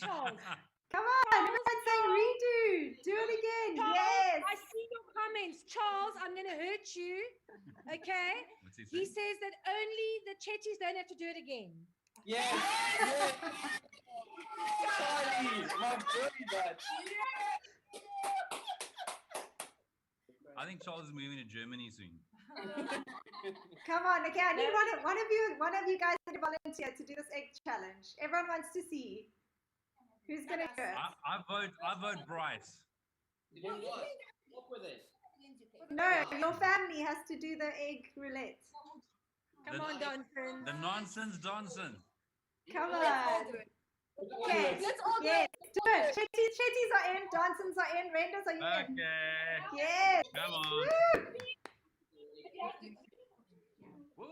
Charles. Come on, everyone's saying redo. Do it again. Charles, Yes. I see your comments. Charles, I'm going to hurt you. Okay? What's he He saying? says that only the Chetties don't have to do it again. Yes. Charlie, my very Dutch. I think Charles is moving to Germany soon. Come on. Okay, I need one of you guys to volunteer to do this egg challenge. Everyone wants to see who's gonna do it. I vote Bryce. You know what? Walk with it. No, your family has to do the egg roulette. Come on, Donson. The nonsense Johnson. Come Let's all on. do it. Okay. Let's all do Yes, it. do it. Chetties are in, Donsons are in, Renders are in. Okay. Yes. Come on. Woo.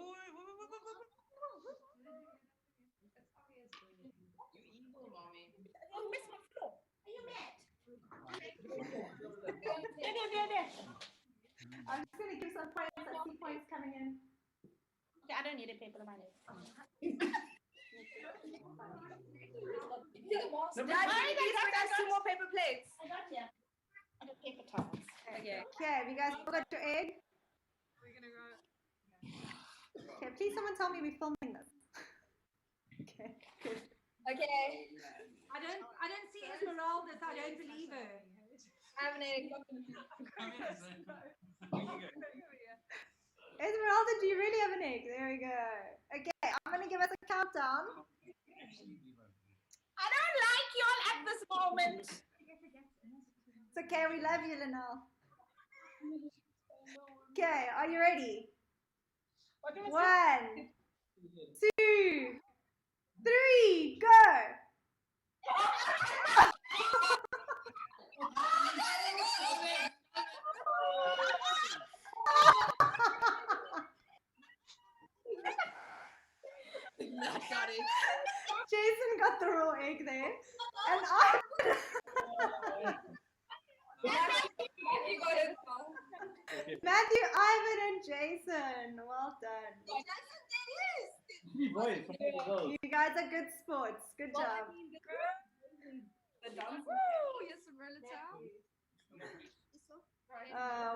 You evil, mommy. Oh, where's my floor? Are you mad? I'm just gonna give some points. I see points coming don't need a paper on my name. Dad, please bring us 2 more paper plates. I got paper towels. Okay. Okay, have you guys all got your egg? We're gonna go. Okay, please someone tell me we're filming this. Okay, good. Okay. I don't see Esmeralda. I don't believe her. I have an egg. Esmeralda, do you really have an egg? There we go. Okay, I'm gonna give us a countdown. I don't like y'all at this moment. It's okay, we love you, Linnell. Okay, are you ready? 1, 2, 3, go! Jason got the raw egg there, and I. Matthew, Ivan, and Jason. Well done. You guys are good sports. Good job. Yes, relative.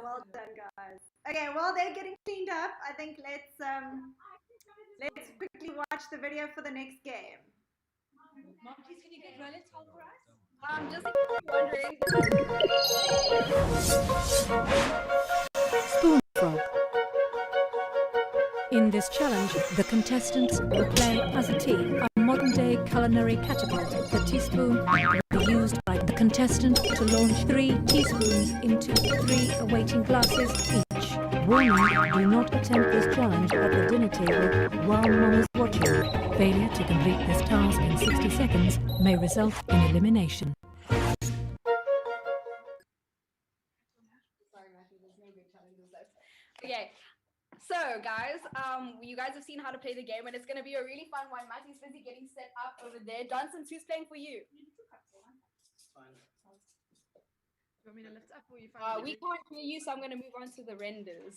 Well done, guys. Okay, while they're getting cleaned up, I think let's quickly watch the video for the next game. Mom, please can you get roller towel for us? Just wondering. Spoon Frog. In this challenge, the contestants will play as a team. A modern-day culinary catapult. The teaspoon will be used by the contestant to launch 3 teaspoons into 3 awaiting glasses each. Warning, do not attempt this challenge at the dinner table while mom is watching. Failure to complete this task in 60 seconds may result in elimination. Sorry, Matthew, there's no good challenges left. Okay. So, guys, you guys have seen how to play the game, and it's going to be a really fun one. Matthew's busy getting set up over there. Johnson, who's playing for you? Fine. You want me to lift up or you find We can't hear you, so I'm going to move on to the renders.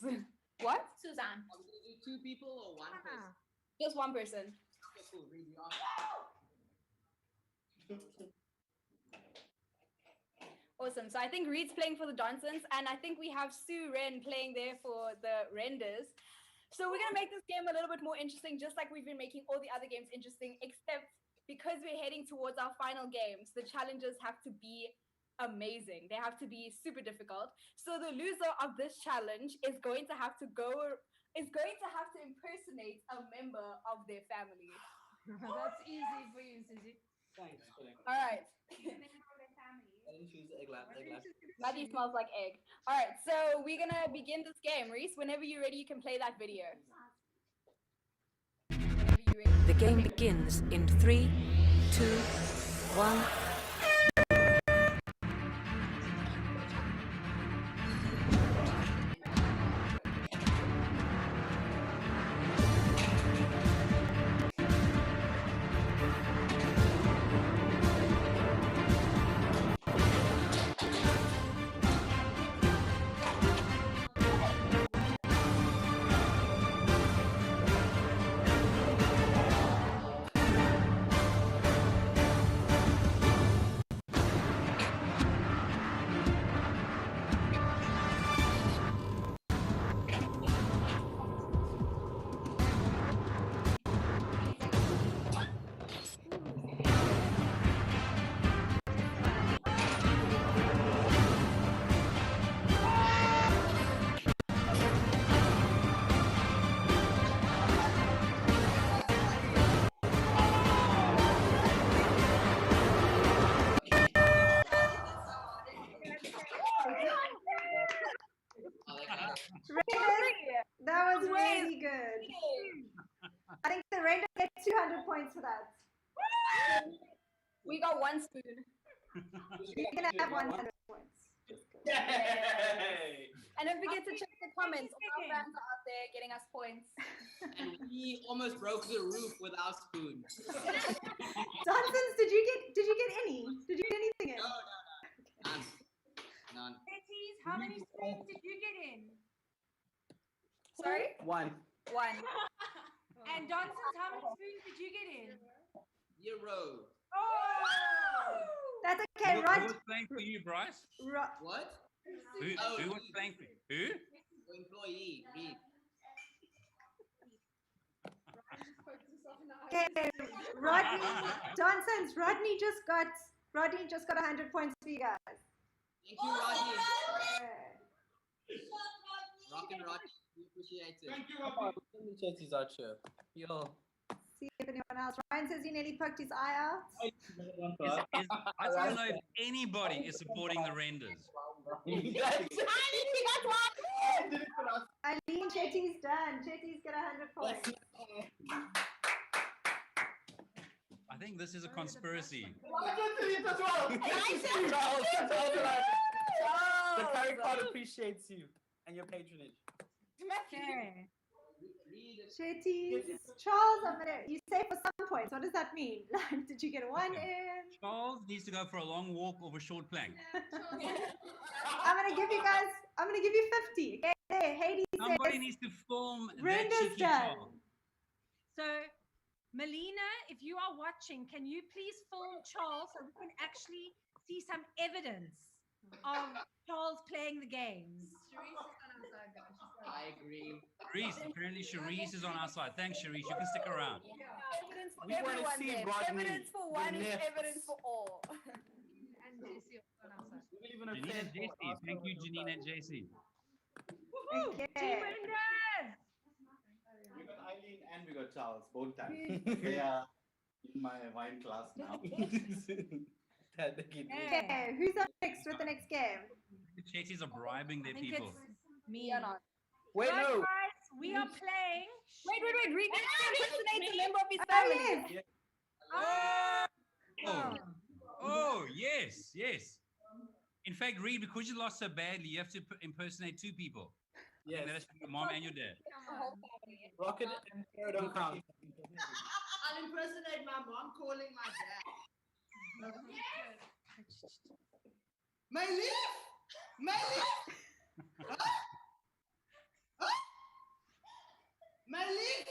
What? Suzanne. Are we gonna do 2 people or 1 person? Just 1 person. Okay, cool. Read the Awesome. So I think Reed's playing for the Johnsons, and I think we have Sue Wren playing there for the Renders. So we're going to make this game a little bit more interesting, just like we've been making all the other games interesting, except because we're heading towards our final games, the challenges have to be amazing. They have to be super difficult. So the loser of this challenge is going to have to impersonate a member of their family. That's easy for you, Susie. Thanks. All right. I didn't choose egg lab. Matthew smells like egg. All right, so we're gonna begin this game. Reese, whenever you're ready, you can play that video. Whenever you're ready. The game begins in 3, 2, 1. That was really good. I think the Raiders get 200 points for that. We got 1 spoon. You're gonna have 100 points. Yay! And don't forget to check the comments. All our fans are out there getting us points. And we almost broke the roof with our spoon. Johnsons, did you get any? Did you get anything in? No. None. Betty's, how many spoons did you get in? Sorry? 1. 1. And Johnson's, how many spoons did you get in? 0. Oh! That's okay, Who Rod. was playing for you, Bryce? What? Who was playing for you? Who? Employee, Reed. Okay, Rodney, Johnson's. Rodney just got 100 points for you guys. Thank you, Rodney. Okay. Rock and Rodney, we appreciate it. Thank you, Robbie. Let me check these out here. Yo. See if anyone else. Ryan says he nearly poked his eye out. I don't know if anybody is supporting the renders. Eileen, Chetty's done. Chetty's got 100 points. I think this is a conspiracy. The Carrie Pod appreciates you and your patronage. Okay. Chetty's. Charles, you say for some points. What does that mean? Like, did you get one in? Charles needs to go for a long walk over a short plank. I'm gonna give you 50. Okay, there, Hades Somebody says needs to film that Brenda's cheeky done. Charles. So, Melina, if you are watching, can you please film Charles so we can actually see some evidence of Charles playing the games? I agree. Cherise, apparently Cherise is on our side. Thanks, Cherise. You can stick around. Evidence for We wanna everyone see then. Rodney, Evidence for the one is left. evidence for all. And JC on our side. We live in a Janine fair and JC. Thank you, Janine and JC. Woohoo! Okay. Team Windows! We got Eileen and we got Charles both times. They are in my wine class now. Okay, who's up next with the next game? The Chases are bribing their I think people. it's me. Wait, Right, no. guys, we are playing. Wait. Reed needs to impersonate a member of his Oh, family. yes. Oh. Oh, yes. In fact, Reed, because you lost so badly, you have to impersonate two people. Yes. And that is your mom and your dad. Rocket and Sarah don't count. I'll impersonate my mom calling my dad. My leaf! Huh? Huh? My leaf!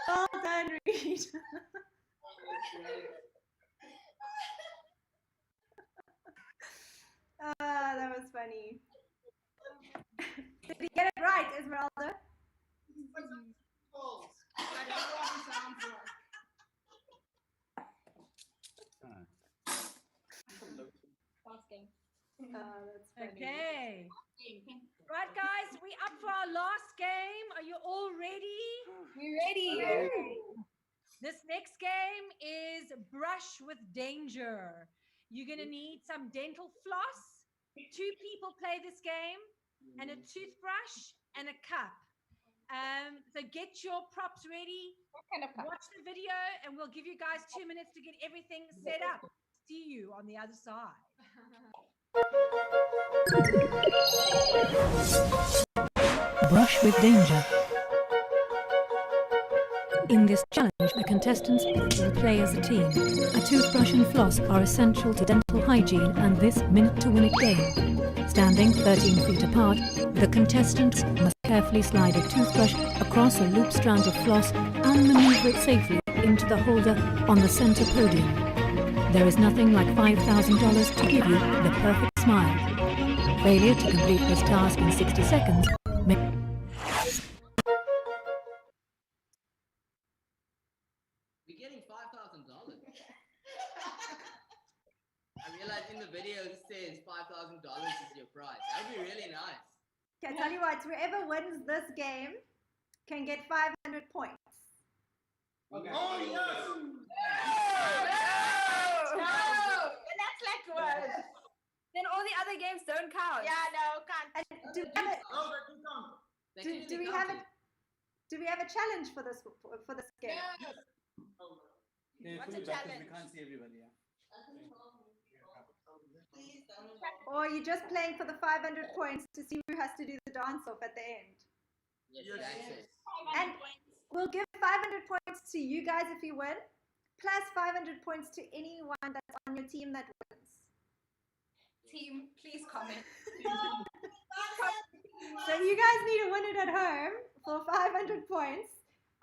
Well done, Reed. That was funny. Did he get it right, Esmeralda? That's funny. Okay. Right, guys, we up for our last game. Are you all ready? We ready? This next game is Brush with Danger. You're going to need some dental floss. 2 people play this game, and a toothbrush and a cup. So get your props ready. What kind of cup? Watch the video, and we'll give you guys 2 minutes to get everything set up. See you on the other side. Brush with danger. In this challenge, the contestants will play as a team. A toothbrush and floss are essential to dental hygiene and this minute-to-win-it game. Standing 13 feet apart, the contestants must carefully slide a toothbrush across a loop strand of floss and maneuver it safely into the holder on the center podium. There is nothing like $5,000 to give you the perfect smile. Failure to complete this task in 60 seconds may... We're getting $5,000. I realize in the video it says $5,000 is your prize. That'd be really nice. Okay, I tell you what, whoever wins this game can get 500 points. Okay. Oh, yes! No! That's like what? Then all the other games don't count. Yeah, no, can't. And do we have a challenge for this game? Yeah, What's fully a back 'cause we challenge? can't see everybody. Yeah. Or are you just playing for the 500 points to see who has to do the dance off at the end? Yes, that's it. And we'll give 500 points to you guys if you win, plus 500 points to anyone that's on your team that wins. Team, please comment. So you guys need to win it at home for 500 points.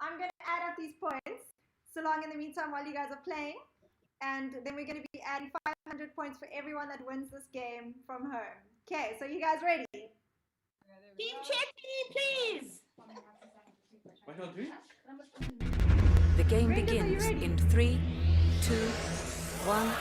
I'm going to add up these points so long in the meantime while you guys are playing. And then we're going to be adding 500 points for everyone that wins this game from home. Okay, so you guys ready? Team Chetty, please. Why not we? The game Rangers, are you begins ready? in 3, 2, 1.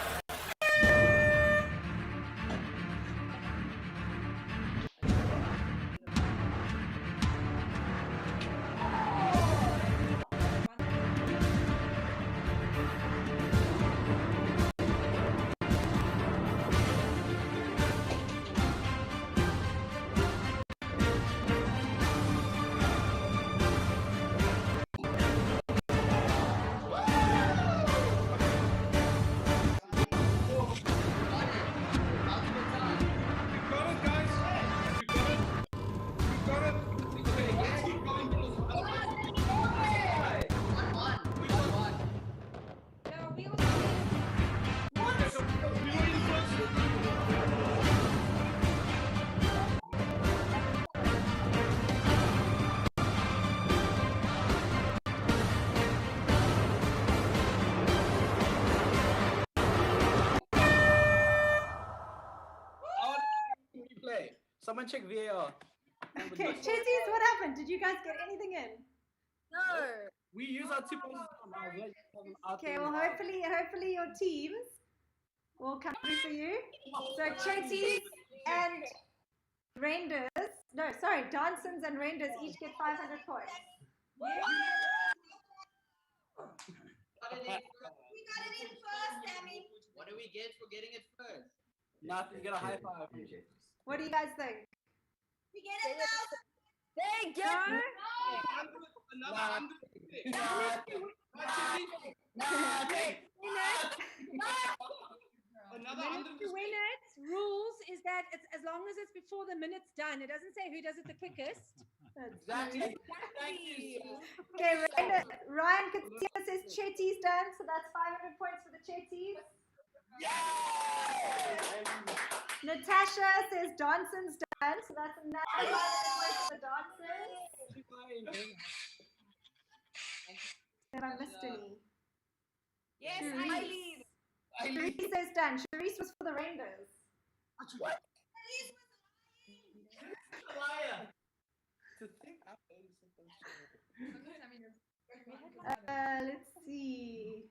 Replay. Someone check VAR. Okay, Chitties, what happened? Did you guys get anything in? No. We use our 2 points. Okay, well, hopefully your teams will come through for you. So Chitties and Renders, Dansons and Renders each get 500 points. We got it in first, Sammy. What do we get for getting it first? Nothing. You get a high five. What do you guys think? We get it first. They get Another 100 To win it, rules is that it's as long as it's before the minute's done. It doesn't say who does it the quickest. Exactly. Thank you. Okay, Ryan Katia says Chetty's done, so that's 500 points for the Chetties. Natasha says Danson's done, so that's another 500 points for the Dansons. Have I missed any? Yes, Cherise. Cherise says done. Cherise was for the Renders. What? Liar. To think Let's see.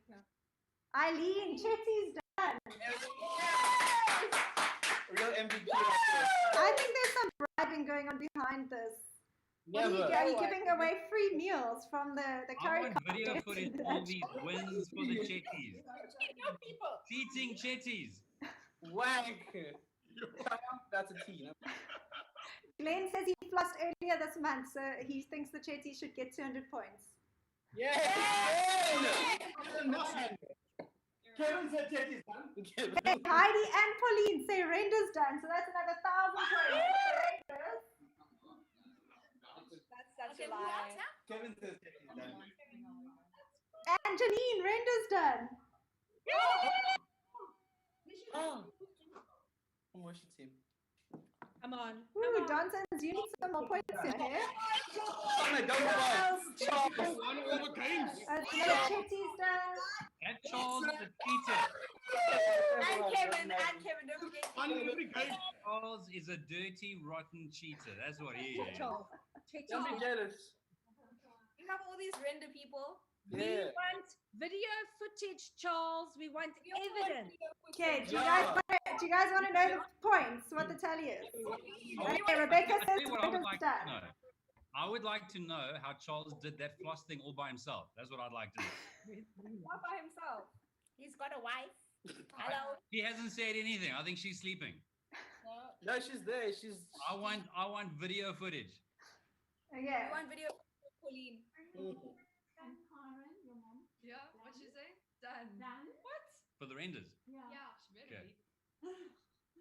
Eileen, Chetty's done. Real MVP. I think there's some bribing going on behind this. Never. Are you giving away free meals from the I curry want video contest? footage of all these wins for the Chetties. Cheating Chetties. Wank. That's a T. No? Glenn says he flossed earlier this month, so he thinks the Chetties should get 200 points. Yeah. Kevin said Chetty's done. Hey, Heidi and Pauline say Render's done, so that's another 1,000 points for Renders. That's such a lie. Kevin says Chetty's done. And Janine, Render's done. Promotion team. Come on. Ooh, Johnson's, you need some more points here. One over games. Another Chetty's done. And Charles the cheater. And Kevin, don't forget. One every game. Charles is a dirty, rotten cheater. That's what he is. Don't be jealous. You have all these render people. We Yeah. want video footage, Charles. We want evidence. Okay, do you guys want to know the points, what the tally is? Okay, Rebecca Tell says you what I would Render's like to done. know. I would like to know how Charles did that floss thing all by himself. That's what I'd like to know. Not by himself. He's got a wife. Hello. He hasn't said anything. I think she's sleeping. No, she's there. She's. I want video footage. Okay. You want video of Pauline. Yeah, what'd she say? Done. What? For the renders. Yeah, she better Okay. be.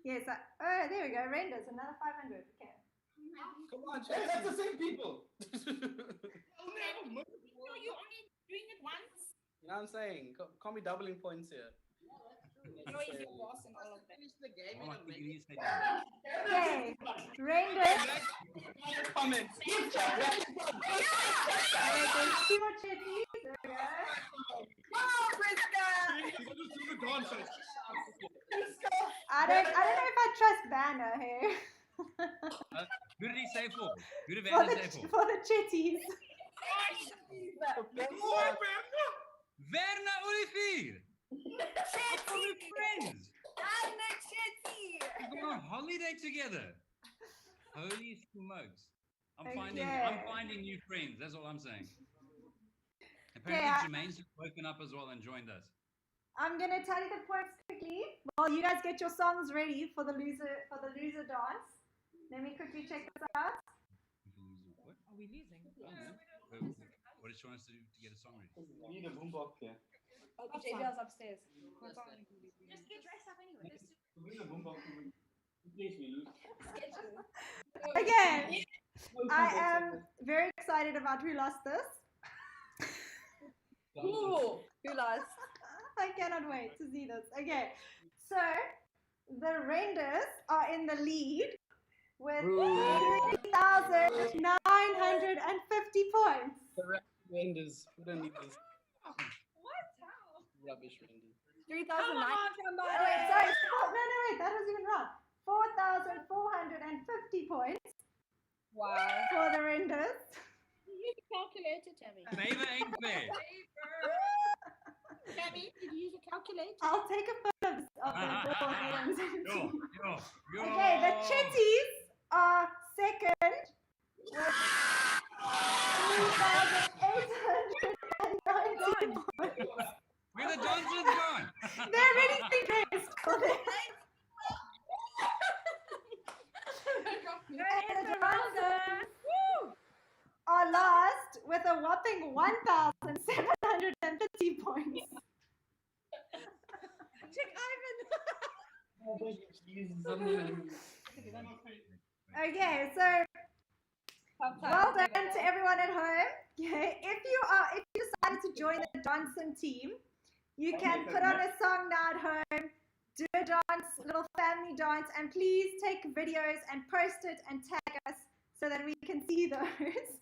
Yes, oh, there we go. Renders, another 500. Okay. Come on, Hey, that's the same people. You're only doing it once. You know what I'm saying? Can't be doubling points here. No, he's your boss and all of that. Finish the game Oh, in I a think you regular. need to say that. Okay, Renders. Comments. Two more chitties. There we go. Oh, Priska! Just do the dancers. I don't know if I trust Banner here. Who did he say for? Who did for Vanna the say for? for the chitties. Verna Olivier! From your friends! I'm the chitty! We're going on holiday together. Holy smokes. I'm finding new friends, that's all I'm saying. Apparently Jermaine's just woken up as well and joined us. I'm gonna tell you the points quickly. While you guys get your songs ready for the loser dance. Let me quickly check this out. What? Are we losing? What did she want us to do to get a song ready? We need a boombox here. Oh, JBL's upstairs. Just get dressed up anyway. We need a boombox. In case we lose. Again, I am very excited about who lost this. Who lost? I cannot wait to see this. Okay, so the Renders are in the lead with 3,950 points. The renders. We don't need this What? rubbish renders. 3,009. Oh, wait, sorry. No, wait, that was even wrong. 4,450 points. Wow. For the Renders. Use a calculator, Tammy. Favor ain't fair. Tammy, did you use a calculator? I'll take a photo of them beforehand. Yo. Okay, the Chitties are second with 3,890 points. Where the dancers gone? They're really dressed for this. And the Dancers are last with a whopping 1,750 points. Check Ivan. Okay, so well done to everyone at home. Okay, if you decided to join the dancing team, you can put on a song now at home, do a dance, little family dance, and please take videos and post it and tag us so that we can see those.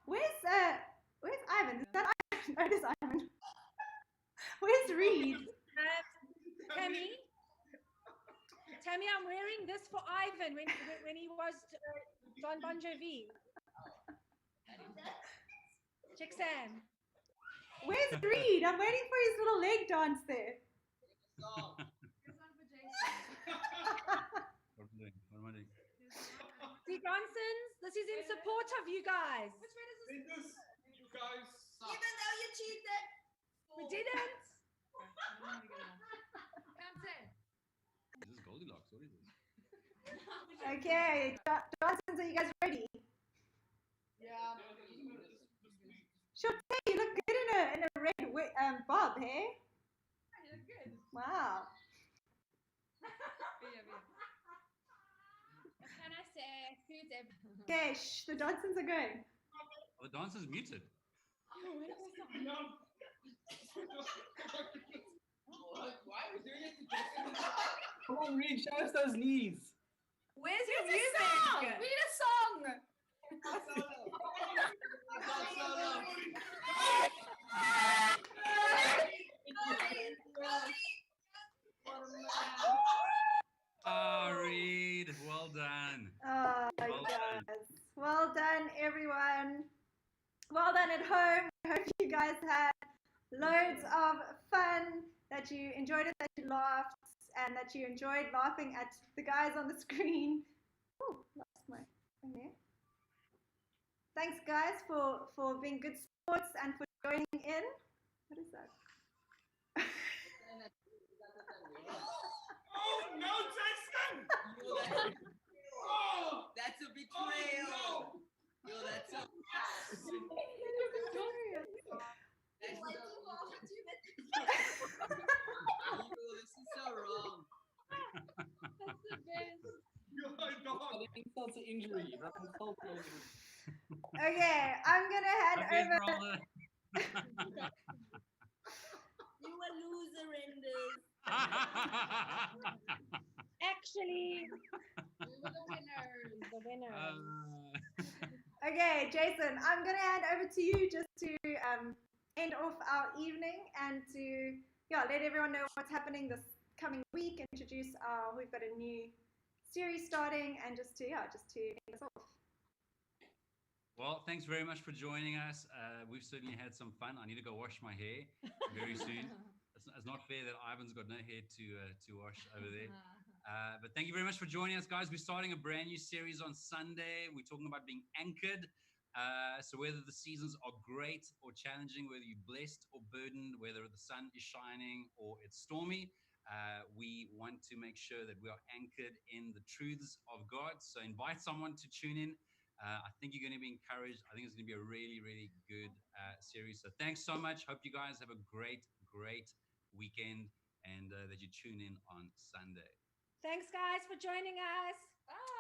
Where's Ivan? Is that Ivan? No, it is Ivan. Where's Reed? Tammy, I'm wearing this for Ivan when he was John Bon Jovi. Check Sam. Where's Reed? I'm waiting for his little leg dance there. What am I doing? See, Johnsons, this is in support of you guys. Which way does this? You guys suck. Even though you cheated. We didn't. Is this Goldilocks? What is this? Okay, Johnsons, are you guys ready? Yeah. Sure, you look good in a red bob, hey? You look good. Wow. What can I say? Who's everything? Okay, shh, the Johnsons are going. Oh, the dancer's muted. Why are we doing it? Come on, Reed, show us those knees. Where's your Read a music? song! Read a song! Reed, well done. Oh, Well done. yes. Well done, everyone. Well done at home. I hope you guys had loads of fun, that you enjoyed it, that you laughed, and that you enjoyed laughing at the guys on the screen. Oh, lost my thing there. Thanks, guys, for being good sports and for joining in. What is that? Oh, no, Jason! Oh! That's a betrayal. Yo, that's a. This is so wrong. That's the best. You're my dog. Insult to injury. That's insult to injury. Okay, I'm gonna hand Okay, over. brother. You a loser, Renders. Actually, We were the winners. the winner. Okay, Jason, I'm going to hand over to you just to end off our evening and to let everyone know what's happening this coming week. Introduce we've got a new series starting, and just to end us off. Well, thanks very much for joining us. We've certainly had some fun. I need to go wash my hair very soon. It's not fair that Ivan's got no hair to wash over there. But thank you very much for joining us, guys. We're starting a brand new series on Sunday. We're talking about being anchored. So whether the seasons are great or challenging, whether you're blessed or burdened, whether the sun is shining or it's stormy, we want to make sure that we are anchored in the truths of God. So invite someone to tune in. I think you're going to be encouraged. I think it's going to be a really, really good series. So thanks so much. Hope you guys have a great, great weekend, and that you tune in on Sunday. Thanks, guys, for joining us. Bye.